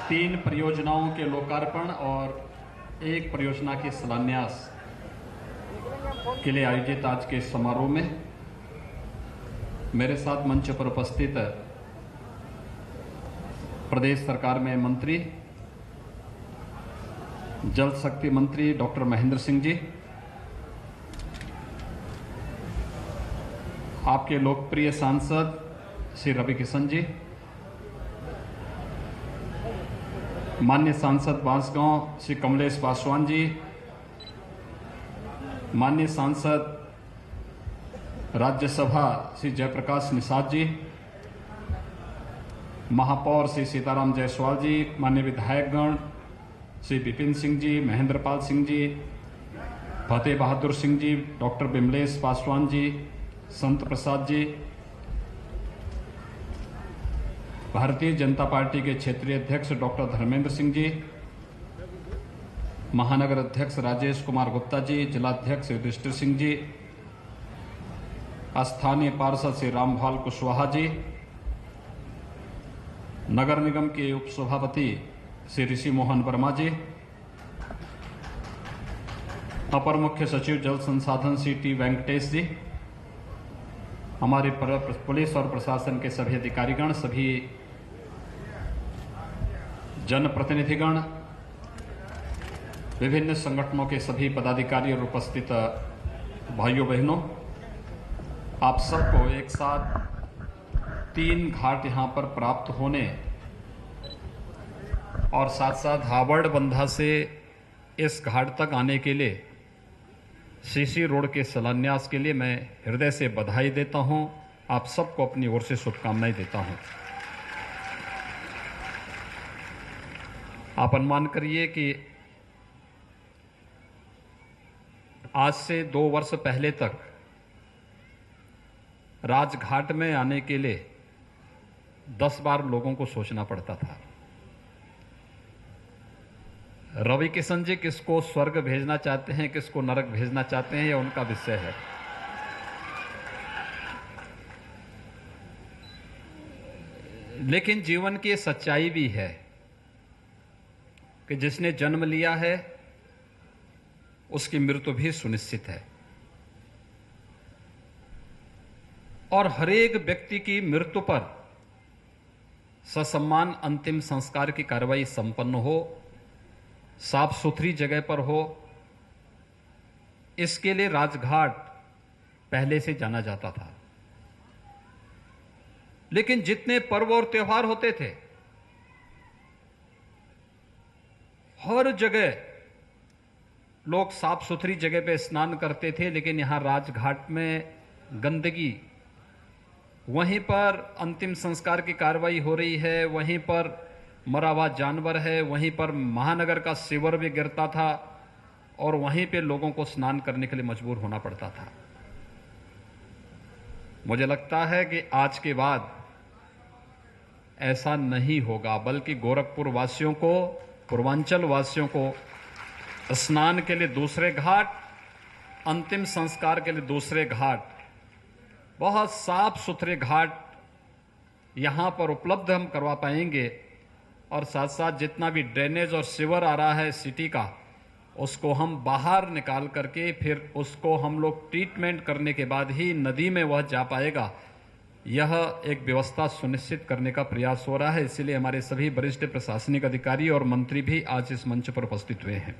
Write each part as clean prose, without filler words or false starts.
3 परियोजनाओं के लोकार्पण और एक परियोजना के शिलान्यास के लिए आयोजित आज के समारोह में मेरे साथ मंच पर उपस्थित प्रदेश सरकार में मंत्री जल शक्ति मंत्री डॉक्टर महेंद्र सिंह जी, आपके लोकप्रिय सांसद श्री रवि किशन जी, माननीय सांसद बांसगांव श्री कमलेश पासवान जी, माननीय सांसद राज्यसभा श्री जयप्रकाश निषाद जी, महापौर श्री सीताराम जायसवाल जी, माननीय विधायकगण श्री विपिन सिंह जी, महेंद्रपाल सिंह जी, फतेह बहादुर सिंह जी, डॉक्टर बिमलेश पासवान जी, संत प्रसाद जी, भारतीय जनता पार्टी के क्षेत्रीय अध्यक्ष डॉक्टर धर्मेंद्र सिंह जी, महानगर अध्यक्ष राजेश कुमार गुप्ता जी, जिलाध्यक्ष युधिष्ठिर सिंह जी, स्थानीय पार्षद श्री रामभाल कुशवाहा जी, नगर निगम के उप सभापति श्री ऋषि मोहन वर्मा जी, अपर मुख्य सचिव जल संसाधन श्री टी वेंकटेश जी, हमारे पुलिस और प्रशासन के सभी अधिकारीगण, सभी जनप्रतिनिधिगण, विभिन्न संगठनों के सभी पदाधिकारी और उपस्थित भाइयों बहनों, आप सबको एक साथ 3 घाट यहां पर प्राप्त होने और साथ साथ हावड़बंधा से इस घाट तक आने के लिए सीसी रोड के शिलान्यास के लिए मैं हृदय से बधाई देता हूं। आप सबको अपनी ओर से शुभकामनाएं देता हूं। आप अनुमान करिए कि आज से 2 वर्ष पहले तक राजघाट में आने के लिए 10 बार लोगों को सोचना पड़ता था। रवि किशन जी किसको स्वर्ग भेजना चाहते हैं, किसको नरक भेजना चाहते हैं, यह उनका विषय है। लेकिन जीवन की सच्चाई भी है कि जिसने जन्म लिया है उसकी मृत्यु भी सुनिश्चित है और हर एक व्यक्ति की मृत्यु पर ससम्मान अंतिम संस्कार की कार्रवाई संपन्न हो, साफ सुथरी जगह पर हो, इसके लिए राजघाट पहले से जाना जाता था। लेकिन जितने पर्व और त्योहार होते थे, हर जगह लोग साफ सुथरी जगह पे स्नान करते थे, लेकिन यहां राजघाट में गंदगी, वहीं पर अंतिम संस्कार की कार्रवाई हो रही है, वहीं पर मरा हुआ जानवर है, वहीं पर महानगर का सीवर भी गिरता था और वहीं पे लोगों को स्नान करने के लिए मजबूर होना पड़ता था। मुझे लगता है कि आज के बाद ऐसा नहीं होगा, बल्कि गोरखपुर वासियों को, पूर्वांचल वासियों को स्नान के लिए दूसरे घाट, अंतिम संस्कार के लिए दूसरे घाट, बहुत साफ सुथरे घाट यहां पर उपलब्ध हम करवा पाएंगे और साथ साथ जितना भी ड्रेनेज और सीवर आ रहा है सिटी का, उसको हम बाहर निकाल करके फिर उसको हम लोग ट्रीटमेंट करने के बाद ही नदी में वह जा पाएगा। यह एक व्यवस्था सुनिश्चित करने का प्रयास हो रहा है। इसलिए हमारे सभी वरिष्ठ प्रशासनिक अधिकारी और मंत्री भी आज इस मंच पर उपस्थित हुए हैं।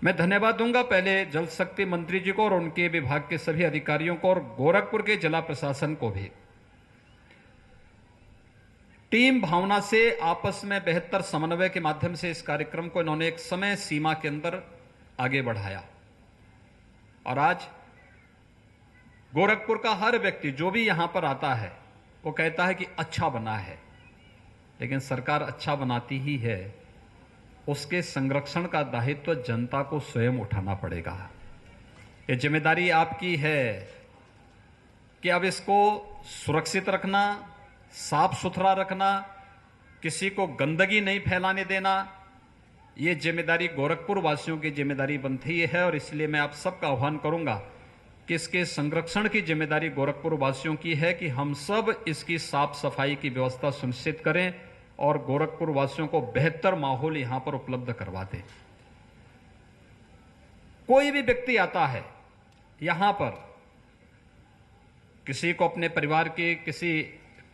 मैं धन्यवाद दूंगा पहले जल शक्ति मंत्री जी को और उनके विभाग के सभी अधिकारियों को और गोरखपुर के जिला प्रशासन को भी। टीम भावना से आपस में बेहतर समन्वय के माध्यम से इस कार्यक्रम को इन्होंने एक समय सीमा के अंदर आगे बढ़ाया और आज गोरखपुर का हर व्यक्ति जो भी यहां पर आता है वो कहता है कि अच्छा बना है, लेकिन सरकार अच्छा बनाती ही है, उसके संरक्षण का दायित्व जनता को स्वयं उठाना पड़ेगा। ये जिम्मेदारी आपकी है कि अब इसको सुरक्षित रखना, साफ सुथरा रखना, किसी को गंदगी नहीं फैलाने देना, ये जिम्मेदारी गोरखपुर वासियों की जिम्मेदारी बनती है। और इसलिए मैं आप सबका आह्वान करूंगा कि इसके संरक्षण की जिम्मेदारी गोरखपुर वासियों की है कि हम सब इसकी साफ सफाई की व्यवस्था सुनिश्चित करें और गोरखपुर वासियों को बेहतर माहौल यहां पर उपलब्ध करवा दें। कोई भी व्यक्ति आता है यहां पर, किसी को अपने परिवार के किसी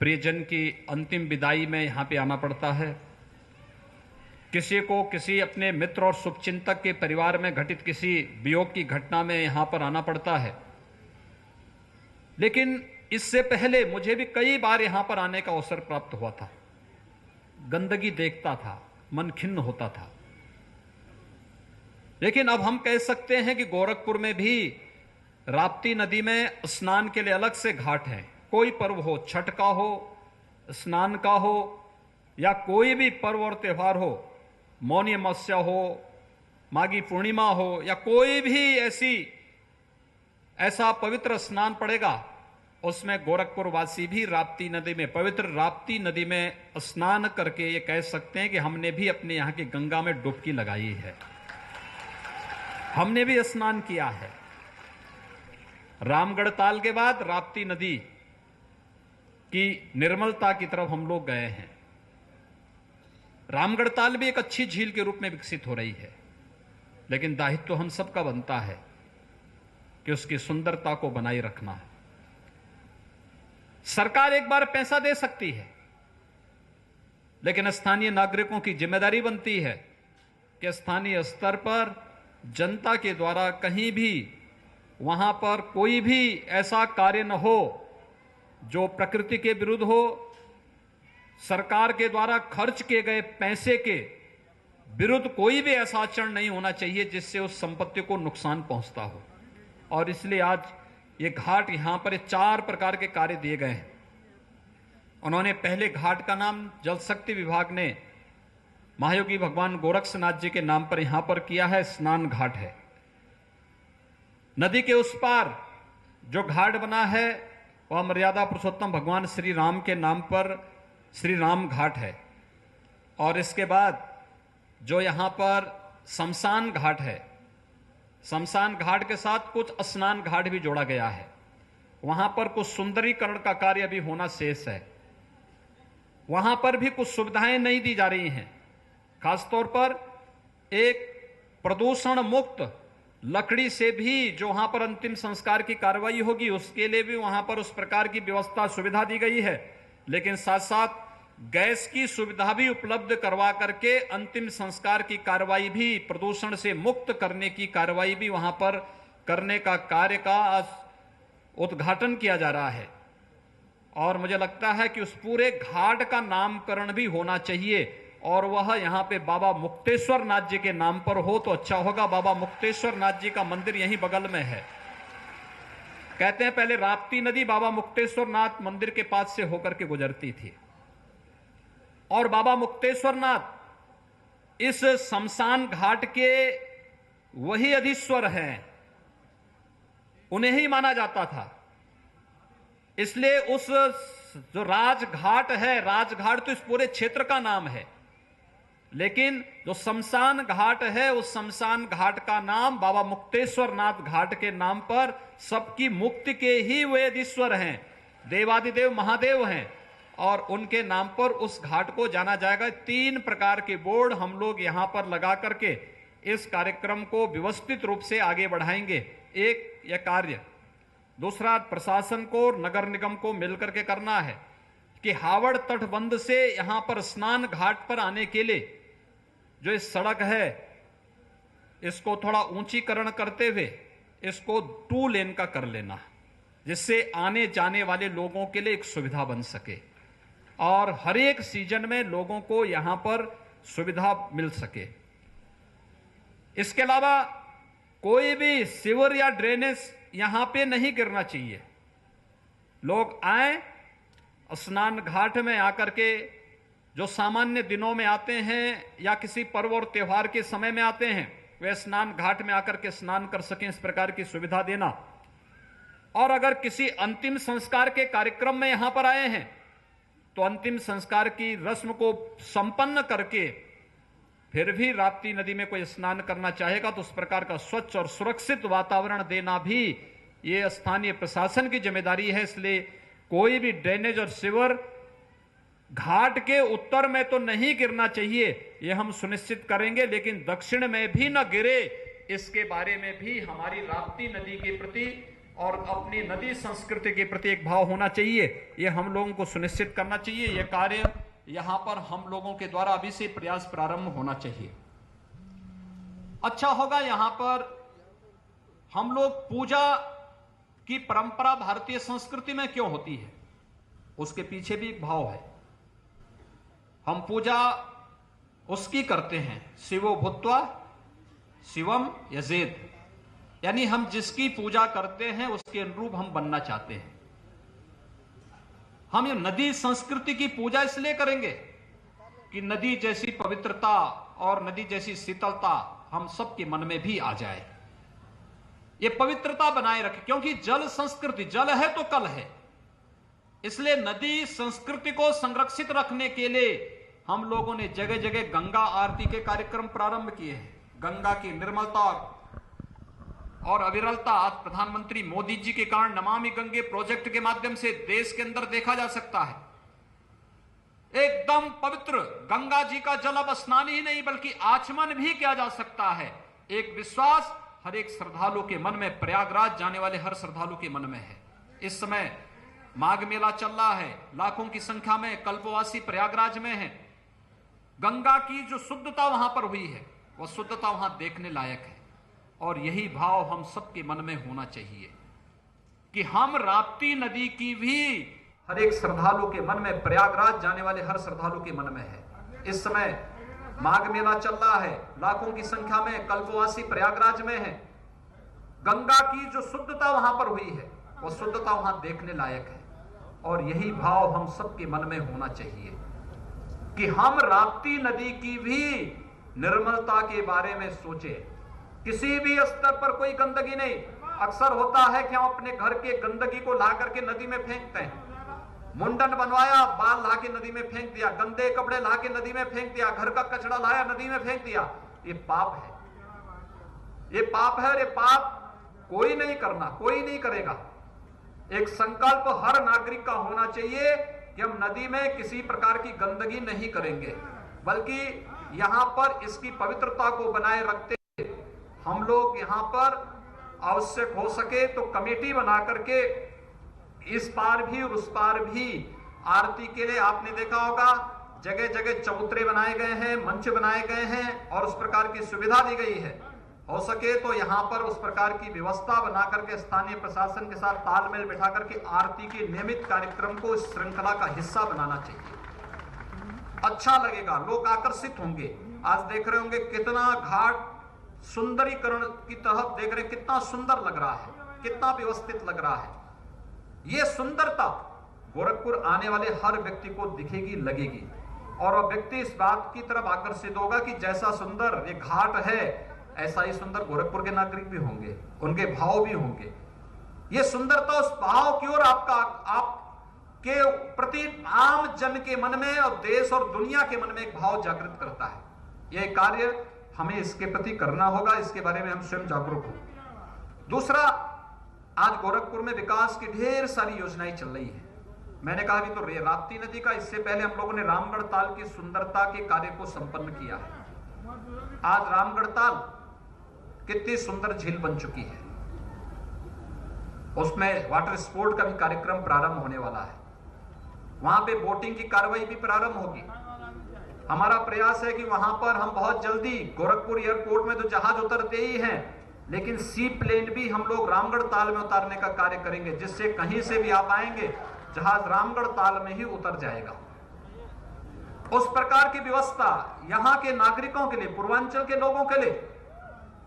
प्रियजन की अंतिम विदाई में यहां पे आना पड़ता है, किसी को किसी अपने मित्र और शुभचिंतक के परिवार में घटित किसी वियोग की घटना में यहां पर आना पड़ता है। लेकिन इससे पहले मुझे भी कई बार यहां पर आने का अवसर प्राप्त हुआ था। गंदगी देखता था, मन खिन्न होता था। लेकिन अब हम कह सकते हैं कि गोरखपुर में भी राप्ती नदी में स्नान के लिए अलग से घाट हैं। कोई पर्व हो, छठ का हो, स्नान का हो, या कोई भी पर्व और त्यौहार हो, मौनी अमावस्या हो, माघी पूर्णिमा हो, या कोई भी ऐसा पवित्र स्नान पड़ेगा, उसमें गोरखपुर वासी भी राप्ती नदी में, पवित्र राप्ती नदी में स्नान करके ये कह सकते हैं कि हमने भी अपने यहां की गंगा में डुबकी लगाई है, हमने भी स्नान किया है। रामगढ़ ताल के बाद राप्ती नदी की निर्मलता की तरफ हम लोग गए हैं। रामगढ़ ताल भी एक अच्छी झील के रूप में विकसित हो रही है, लेकिन दायित्व तो हम सबका बनता है कि उसकी सुंदरता को बनाए रखना है। सरकार एक बार पैसा दे सकती है, लेकिन स्थानीय नागरिकों की जिम्मेदारी बनती है कि स्थानीय स्तर पर जनता के द्वारा कहीं भी वहां पर कोई भी ऐसा कार्य न हो जो प्रकृति के विरुद्ध हो, सरकार के द्वारा खर्च किए गए पैसे के विरुद्ध कोई भी ऐसा आचरण नहीं होना चाहिए जिससे उस संपत्ति को नुकसान पहुंचता हो। और इसलिए आज ये घाट यहां पर 4 प्रकार के कार्य दिए गए हैं। उन्होंने पहले घाट का नाम जल शक्ति विभाग ने महायोगी भगवान गोरक्षनाथ जी के नाम पर यहां पर किया है, स्नान घाट है। नदी के उस पार जो घाट बना है वह मर्यादा पुरुषोत्तम भगवान श्री राम के नाम पर श्री राम घाट है। और इसके बाद जो यहां पर शमशान घाट है, शमशान घाट के साथ कुछ स्नान घाट भी जोड़ा गया है। वहां पर कुछ सुंदरीकरण का कार्य अभी होना शेष है। वहां पर भी कुछ सुविधाएं नहीं दी जा रही हैं। खासतौर पर एक प्रदूषण मुक्त लकड़ी से भी जो वहां पर अंतिम संस्कार की कार्रवाई होगी, उसके लिए भी वहां पर उस प्रकार की व्यवस्था सुविधा दी गई है। लेकिन साथ साथ गैस की सुविधा भी उपलब्ध करवा करके अंतिम संस्कार की कार्रवाई भी, प्रदूषण से मुक्त करने की कार्रवाई भी वहां पर करने का कार्य का उद्घाटन किया जा रहा है। और मुझे लगता है कि उस पूरे घाट का नामकरण भी होना चाहिए, और वह यहां पे बाबा मुक्तेश्वर नाथ जी के नाम पर हो तो अच्छा होगा। बाबा मुक्तेश्वर नाथ जी का मंदिर यहीं बगल में है। कहते हैं पहले राप्ती नदी बाबा मुक्तेश्वर नाथ मंदिर के पास से होकर के गुजरती थी, और बाबा मुक्तेश्वर नाथ इस शमशान घाट के वही अधीश्वर हैं, उन्हें ही माना जाता था। इसलिए उस जो राजघाट है, राजघाट तो इस पूरे क्षेत्र का नाम है, लेकिन जो शमशान घाट है उस शमशान घाट का नाम बाबा मुक्तेश्वर नाथ घाट के नाम पर, सबकी मुक्ति के ही वे अधीश्वर हैं, देवादिदेव महादेव हैं, और उनके नाम पर उस घाट को जाना जाएगा। 3 प्रकार के बोर्ड हम लोग यहां पर लगा करके इस कार्यक्रम को व्यवस्थित रूप से आगे बढ़ाएंगे। एक यह कार्य, दूसरा प्रशासन को, नगर निगम को मिलकर के करना है कि हावड़ तटबंध से यहां पर स्नान घाट पर आने के लिए जो इस सड़क है इसको थोड़ा ऊंचीकरण करते हुए इसको 2 लेन का कर लेना, जिससे आने जाने वाले लोगों के लिए एक सुविधा बन सके और हर एक सीजन में लोगों को यहां पर सुविधा मिल सके। इसके अलावा कोई भी सीवर या ड्रेनेज यहां पे नहीं गिरना चाहिए। लोग आए, स्नान घाट में आकर के, जो सामान्य दिनों में आते हैं या किसी पर्व और त्योहार के समय में आते हैं, वे स्नान घाट में आकर के स्नान कर सकें, इस प्रकार की सुविधा देना। और अगर किसी अंतिम संस्कार के कार्यक्रम में यहां पर आए हैं तो अंतिम संस्कार की रस्म को संपन्न करके फिर भी राप्ती नदी में कोई स्नान करना चाहेगा तो उस प्रकार का स्वच्छ और सुरक्षित वातावरण देना भी ये स्थानीय प्रशासन की जिम्मेदारी है। इसलिए कोई भी ड्रेनेज और सीवर घाट के उत्तर में तो नहीं गिरना चाहिए, यह हम सुनिश्चित करेंगे, लेकिन दक्षिण में भी न गिरे, इसके बारे में भी हमारी राप्ती नदी के प्रति और अपनी नदी संस्कृति के प्रति एक भाव होना चाहिए। यह हम लोगों को सुनिश्चित करना चाहिए। यह कार्य यहां पर हम लोगों के द्वारा अभी से प्रयास प्रारंभ होना चाहिए। अच्छा होगा, यहां पर हम लोग पूजा की परंपरा भारतीय संस्कृति में क्यों होती है, उसके पीछे भी एक भाव है। हम पूजा उसकी करते हैं, शिवो भूत्वा शिवम यजेत, यानी हम जिसकी पूजा करते हैं उसके अनुरूप हम बनना चाहते हैं। हम ये नदी संस्कृति की पूजा इसलिए करेंगे कि नदी जैसी पवित्रता और नदी जैसी शीतलता हम सबके मन में भी आ जाए, ये पवित्रता बनाए रखे, क्योंकि जल संस्कृति, जल है तो कल है। इसलिए नदी संस्कृति को संरक्षित रखने के लिए हम लोगों ने जगह जगह गंगा आरती के कार्यक्रम प्रारंभ किए हैं। गंगा की निर्मलता और अविरलता आज प्रधानमंत्री मोदी जी के कारण नमामि गंगे प्रोजेक्ट के माध्यम से देश के अंदर देखा जा सकता है। एकदम पवित्र गंगा जी का जल अब स्नान ही नहीं बल्कि आचमन भी किया जा सकता है। एक विश्वास हर एक श्रद्धालु के मन में, प्रयागराज जाने वाले हर श्रद्धालु के मन में है। इस समय माघ मेला चल रहा है, लाखों की संख्या में कल्पवासी प्रयागराज में है। गंगा की जो शुद्धता वहां पर हुई है, वह शुद्धता वहां देखने लायक है। और यही भाव हम सबके मन में होना चाहिए कि हम राप्ती नदी की भी हर एक श्रद्धालु के मन में, प्रयागराज जाने वाले हर श्रद्धालु के मन में है। इस समय माघ मेला चल रहा है, लाखों की संख्या में कल्पवासी प्रयागराज में है। गंगा की जो शुद्धता वहां पर हुई है, वह शुद्धता वहां देखने लायक है। और यही भाव हम सबके मन में होना चाहिए कि हम राप्ती नदी की भी निर्मलता के बारे में सोचें। किसी भी स्तर पर कोई गंदगी नहीं। अक्सर होता है कि हम अपने घर के गंदगी को ला करके नदी में फेंकते हैं। मुंडन बनवाया, बाल ला के नदी में फेंक दिया, गंदे कपड़े ला के नदी में फेंक दिया, घर का कचरा लाया नदी में फेंक दिया। ये पाप है, ये पाप है। और ये पाप कोई नहीं करना, कोई नहीं करेगा। एक संकल्प हर नागरिक का होना चाहिए कि हम नदी में किसी प्रकार की गंदगी नहीं करेंगे, बल्कि यहां पर इसकी पवित्रता को बनाए रखते हम लोग यहां पर आवश्यक हो सके तो कमेटी बना करके इस पार भी और उस पार भी आरती के लिए, आपने देखा होगा जगह जगह चबूतरे बनाए गए हैं, मंच बनाए गए हैं और उस प्रकार की सुविधा दी गई है। हो सके तो यहां पर उस प्रकार की व्यवस्था बना करके स्थानीय प्रशासन के साथ तालमेल बिठा करके आरती के नियमित कार्यक्रम को इस श्रृंखला का हिस्सा बनाना चाहिए। अच्छा लगेगा, लोग आकर्षित होंगे। आज देख रहे होंगे कितना घाट सुंदरीकरण की तरफ देख रहे, कितना सुंदर लग रहा है, कितना व्यवस्थित लग रहा है। यह सुंदरता गोरखपुर आने वाले हर व्यक्ति को दिखेगी, लगेगी, और वह व्यक्ति इस बात की तरफ आकर्षित होगा कि जैसा सुंदर ये घाट है, ऐसा ही सुंदर गोरखपुर के नागरिक भी होंगे, उनके भाव भी होंगे। ये सुंदरता उस भाव की ओर आपके प्रति आम जन के मन में और देश और दुनिया के मन में एक भाव जागृत करता है। यह कार्य हमें इसके प्रति करना होगा, इसके बारे में हम स्वयं जागरूक हो। दूसरा, आज गोरखपुर में विकास की ढेर सारी योजनाएं चल रही हैं। मैंने कहा अभी तो राप्ती नदी का, इससे पहले हम लोगों ने रामगढ़ ताल की सुंदरता के कार्य को संपन्न किया है। आज रामगढ़ ताल कितनी सुंदर झील बन चुकी है, उसमें वाटर स्पोर्ट का भी कार्यक्रम प्रारंभ होने वाला है। वहां पे बोटिंग की कार्रवाई भी प्रारंभ होगी। हमारा प्रयास है कि वहां पर हम बहुत जल्दी, गोरखपुर एयरपोर्ट में तो जहाज उतरते ही हैं, लेकिन सी प्लेन भी हम लोग रामगढ़ ताल में उतारने का कार्य करेंगे, जिससे कहीं से भी आप आएंगे जहाज रामगढ़ ताल में ही उतर जाएगा। उस प्रकार की व्यवस्था यहां के नागरिकों के लिए, पूर्वांचल के लोगों के लिए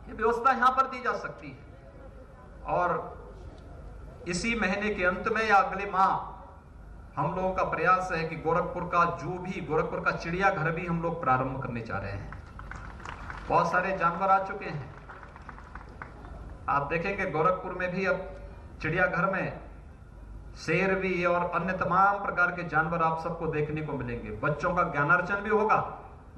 ये व्यवस्था यहां पर दी जा सकती है। और इसी महीने के अंत में या अगले माह हम लोगों का प्रयास है कि गोरखपुर का जू भी, गोरखपुर का चिड़ियाघर भी हम लोग प्रारंभ करने जा रहे हैं। बहुत सारे जानवर आ चुके हैं। आप देखेंगे गोरखपुर में भी अब चिड़ियाघर में शेर भी और अन्य तमाम प्रकार के जानवर आप सबको देखने को मिलेंगे। बच्चों का ज्ञानार्जन भी होगा,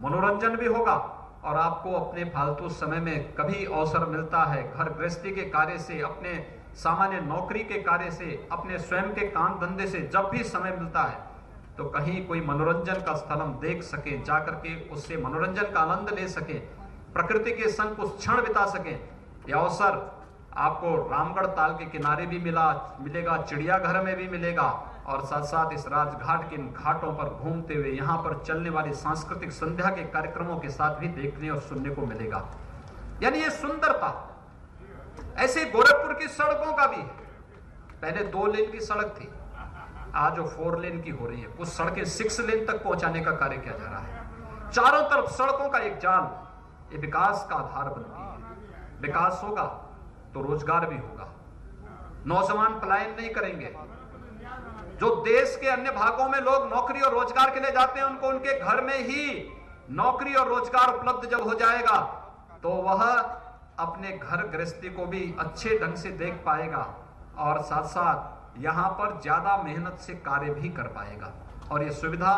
मनोरंजन भी होगा, और आपको अपने फालतू समय में कभी अवसर मिलता है, घर गृहस्थी के कार्य से, अपने सामान्य नौकरी के कार्य से, अपने स्वयं के काम धंधे से, जब भी समय मिलता है तो कहीं कोई मनोरंजन का स्थल हम देख सके, जाकर के उससे मनोरंजन का आनंद ले सके, प्रकृति के संग कुछ क्षण बिता सके। यह अवसर आपको रामगढ़ ताल के किनारे भी मिलेगा, चिड़ियाघर में भी मिलेगा, और साथ साथ इस राजघाट के इन घाटों पर घूमते हुए यहाँ पर चलने वाली सांस्कृतिक संध्या के कार्यक्रमों के साथ भी देखने और सुनने को मिलेगा। यानी ये सुंदरता ऐसे गोरखपुर की सड़कों का भी है। पहले 2 लेन की सड़क थी, आज वो 4 लेन की हो रही है। कुछ सड़कें 6 लेन तक पहुंचाने का कार्य किया जा रहा है। चारों तरफ सड़कों का एक जाल, ये विकास का आधार बनती है। विकास होगा तो रोजगार भी होगा, नौजवान पलायन नहीं करेंगे। जो देश के अन्य भागों में लोग नौकरी और रोजगार के लिए जाते हैं, उनको उनके घर में ही नौकरी और रोजगार उपलब्ध जब हो जाएगा तो वह अपने घर गृहस्थी को भी अच्छे ढंग से देख पाएगा, और साथ साथ यहां पर ज्यादा मेहनत से कार्य भी कर पाएगा। और यह सुविधा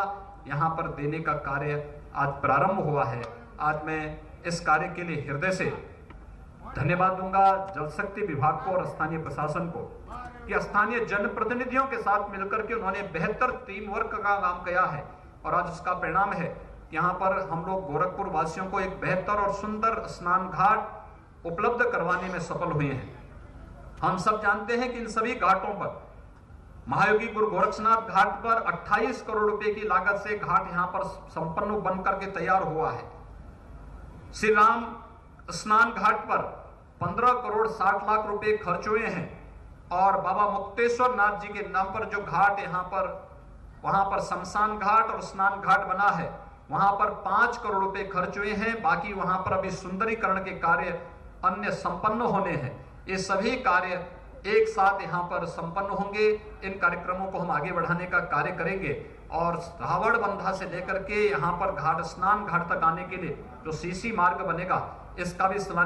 यहां पर देने का कार्य आज प्रारंभ हुआ है। आज मैं इस कार्य के लिए हृदय से धन्यवाद दूंगा जल शक्ति विभाग को और स्थानीय प्रशासन को, कि स्थानीय जनप्रतिनिधियों के साथ मिलकर के उन्होंने बेहतर टीम वर्क का काम किया है, और आज उसका परिणाम है कि यहाँ पर हम लोग गोरखपुर वासियों को एक बेहतर और सुंदर स्नान घाट उपलब्ध करवाने में सफल हुए हैं। हम सब जानते हैं कि इन सभी घाटों पर, महायोगी गुरु गोरक्षनाथ घाट पर 28 करोड़ रुपए की लागत से घाट यहाँ पर संपन्न बनकर के तैयार हुआ है। श्री राम स्नान घाट पर 15 करोड़ 60 लाख रुपए खर्च हुए हैं, और बाबा मुक्तेश्वर नाथ जी के नाम पर जो घाट यहाँ पर, वहां पर शमशान घाट और स्नान घाट बना है, वहां पर 5 करोड़ रुपए खर्च हुए हैं। बाकी वहां पर अभी सुंदरीकरण के कार्य अन्य संपन्न होने हैं। ये सभी कार्य एक साथ यहाँ पर संपन्न होंगे। इन कार्यक्रमों को हम आगे बढ़ाने का कार्य करेंगे, और रावण बंधा से लेकर के यहाँ पर घाट स्नान घाट तक आने के लिए जो सीसी मार्ग बनेगा, इसका भी शिलान्यास